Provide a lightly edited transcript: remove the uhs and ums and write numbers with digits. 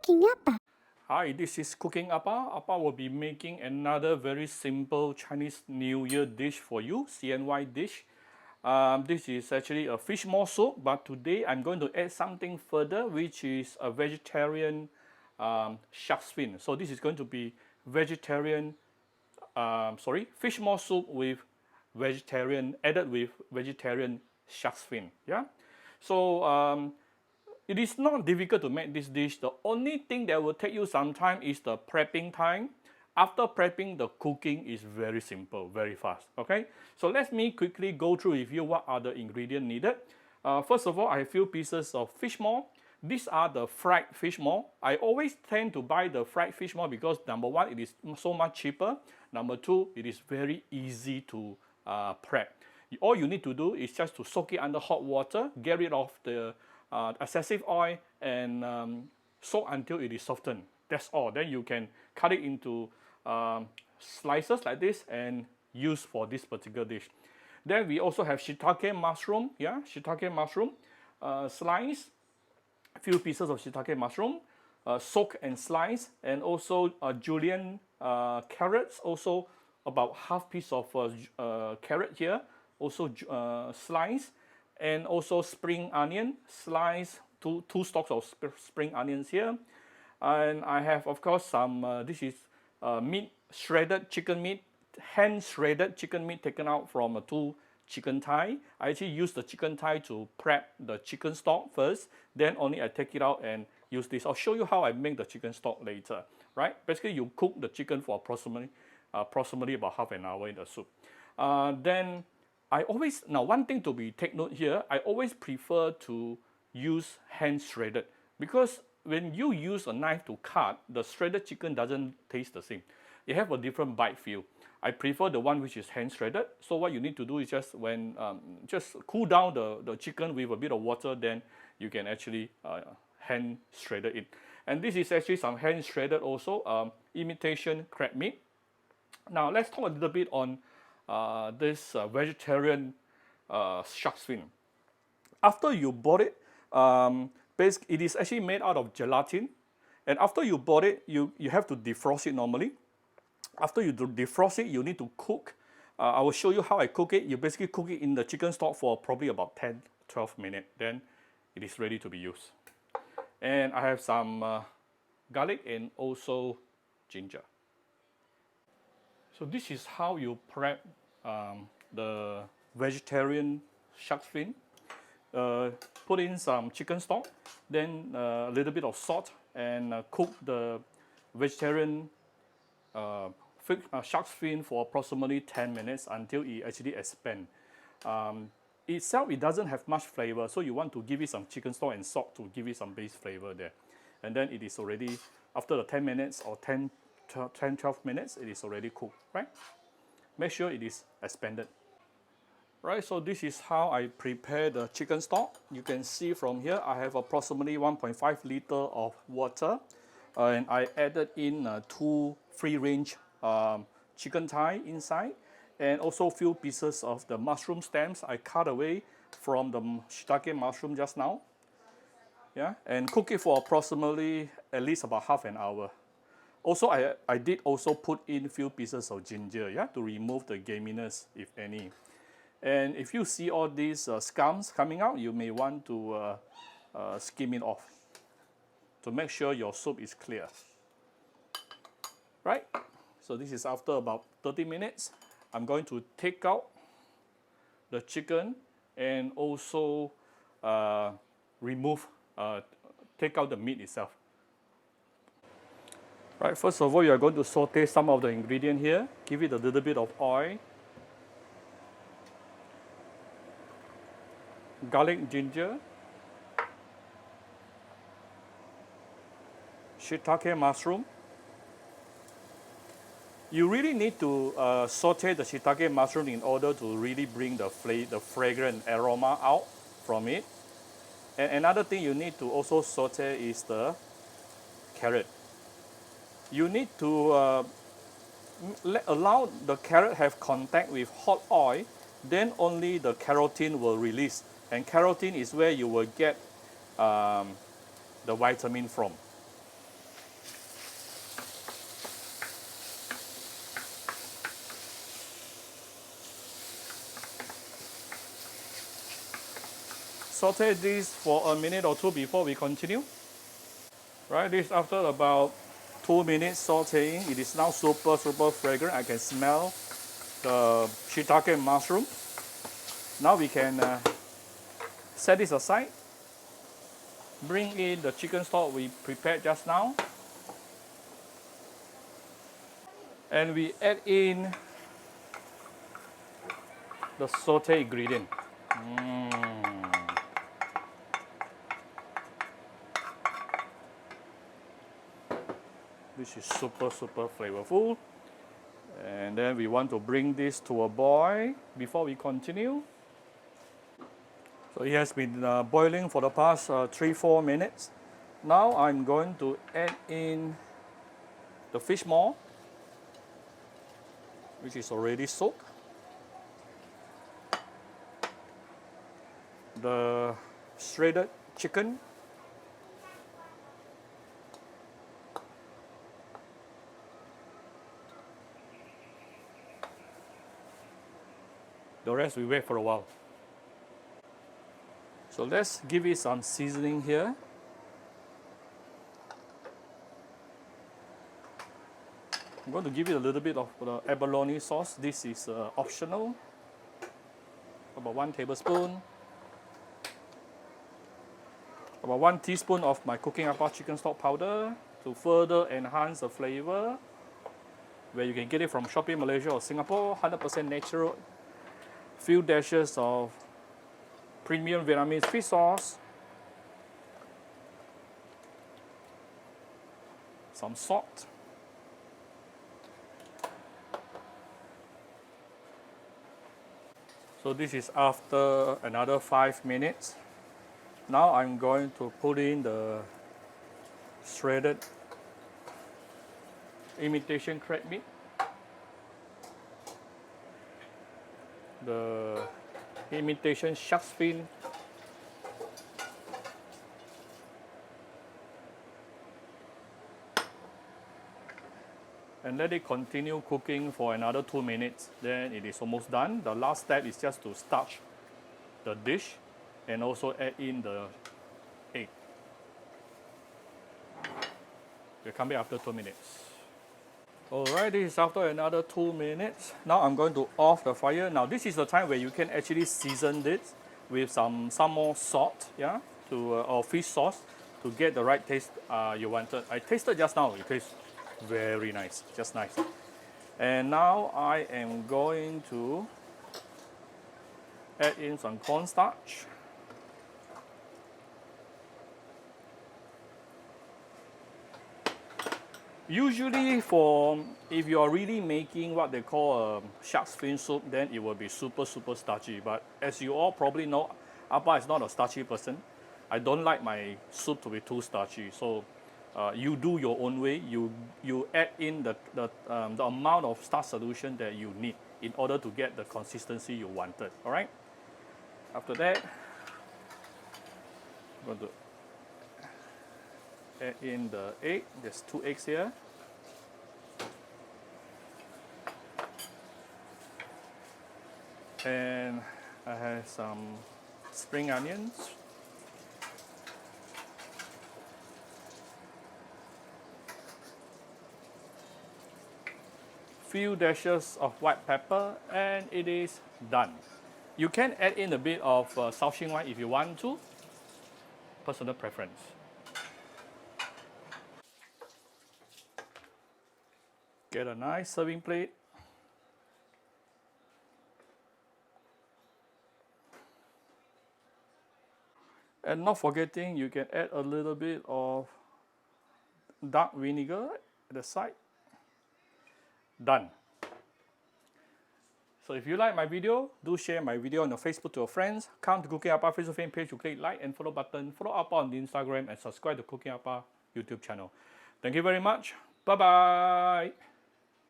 Cooking Appa. Hi, this is Cooking Appa. Appa will be making another very simple Chinese New Year dish for you, CNY dish. This is actually a fish maw soup, but today I'm going to add something further, which is a vegetarian shark's fin. So this is going to be vegetarian, fish maw soup with added with vegetarian shark's fin. Yeah. So it is not difficult to make this dish. The only thing that will take you some time is the prepping time. After prepping, the cooking is very simple, very fast. Okay, so let me quickly go through with you what are the ingredients needed. First of all, I have a few pieces of fish maw. These are the fried fish maw. I always tend to buy the fried fish maw because number one, it is so much cheaper. Number two, it is very easy to prep. All you need to do is just to soak it under hot water, get rid of the excessive oil, and soak until it is softened. That's all. Then you can cut it into slices like this and use for this particular dish. Then we also have shiitake mushroom. Yeah, shiitake mushroom, slice, a few pieces of shiitake mushroom, soak and slice, and also julienne carrots. Also about half piece of carrot here, also slice. And also spring onion, slice, two stalks of spring onions here. And I have, of course, some, this is meat, shredded chicken meat, hand shredded chicken meat taken out from two chicken thigh. I actually use the chicken thigh to prep the chicken stock first, then only I take it out and use this. I'll show you how I make the chicken stock later, right? Basically, you cook the chicken for approximately about half an hour in the soup. Then I always, now one thing to be take note here, I always prefer to use hand shredded because when you use a knife to cut, the shredded chicken doesn't taste the same. It have a different bite feel. I prefer the one which is hand shredded. So what you need to do is just when just cool down the chicken with a bit of water, then you can actually hand shredded it. And this is actually some hand shredded also, imitation crab meat. Now let's talk a little bit on this vegetarian shark's fin. After you bought it, it is actually made out of gelatin. And after you bought it, you have to defrost it normally. After you defrost it, you need to cook. I will show you how I cook it. You basically cook it in the chicken stock for probably about 10-12 minutes. Then it is ready to be used. And I have some garlic and also ginger. So this is how you prep the vegetarian shark's fin. Put in some chicken stock, then a little bit of salt, and cook the vegetarian shark's fin for approximately 10 minutes until it actually expands. Itself, it doesn't have much flavor, so you want to give it some chicken stock and salt to give it some base flavor there. And then it is already, after the 10 minutes or 10-12 minutes, it is already cooked, right? Make sure it is expanded. Right, so this is how I prepare the chicken stock. You can see from here, I have approximately 1.5 liter of water. And I added in 2 free-range chicken thigh inside. And also a few pieces of the mushroom stems I cut away from the shiitake mushroom just now. Yeah, and cook it for approximately at least about half an hour. Also, I did also put in a few pieces of ginger, yeah, to remove the gaminess, if any. And if you see all these scums coming out, you may want to skim it off to make sure your soup is clear. Right? So this is after about 30 minutes. I'm going to take out the chicken and also take out the meat itself. Right, first of all, you are going to saute some of the ingredient here. Give it a little bit of oil. Garlic, ginger, shiitake mushroom. You really need to saute the shiitake mushroom in order to really bring the fragrant aroma out from it. And another thing you need to also saute is the carrot. You need to allow the carrot have contact with hot oil, then only the carotene will release. And carotene is where you will get the vitamin from. saute this for a minute or two before we continue. Right, this after about 2 minutes sauteing, it is now super fragrant. I can smell the shiitake mushroom. Now we can set this aside. Bring in the chicken stock we prepared just now. And we add in the saute ingredient. This is super flavorful. And then we want to bring this to a boil before we continue. So it has been boiling for the past 3-4 minutes. Now I'm going to add in the fish maw, which is already soaked. The shredded chicken. The rest we wait for a while. So let's give it some seasoning here. I'm going to give it a little bit of the abalone sauce. This is optional. About 1 tablespoon. About 1 teaspoon of my cooking apart chicken stock powder to further enhance the flavor. Where you can get it from Shopee Malaysia or Singapore, 100% natural. Few dashes of premium Vietnamese fish sauce. Some salt. So this is after another 5 minutes. Now I'm going to put in the shredded imitation crab meat, the imitation Sharksfin, and let it continue cooking for another 2 minutes. Then it is almost done. The last step is just to starch the dish and also add in the egg. We'll come back after 2 minutes. Alright, this is after another 2 minutes. Now I'm going to off the fire. Now this is the time where you can actually season this with some more salt, yeah, or fish sauce to get the right taste you wanted. I tasted just now. It tastes very nice, just nice. And now I am going to add in some cornstarch. Usually if you are really making what they call a shark's fin soup, then it will be super starchy. But as you all probably know, Appa is not a starchy person. I don't like my soup to be too starchy. So you do your own way. You add in the amount of starch solution that you need in order to get the consistency you wanted. All right. After that, I'm going to add in the egg. There's 2 eggs here. And I have some spring onions. Few dashes of white pepper, and it is done. You can add in a bit of Shaoxing if you want to. Personal preference. Get a nice serving plate. And not forgetting, you can add a little bit of dark vinegar at the side. Done. So if you like my video, do share my video on your Facebook to your friends. Come to Cooking Appa Facebook fan page to click like and follow button. Follow Appa on the Instagram and subscribe to Cooking Appa YouTube channel. Thank you very much. Bye bye.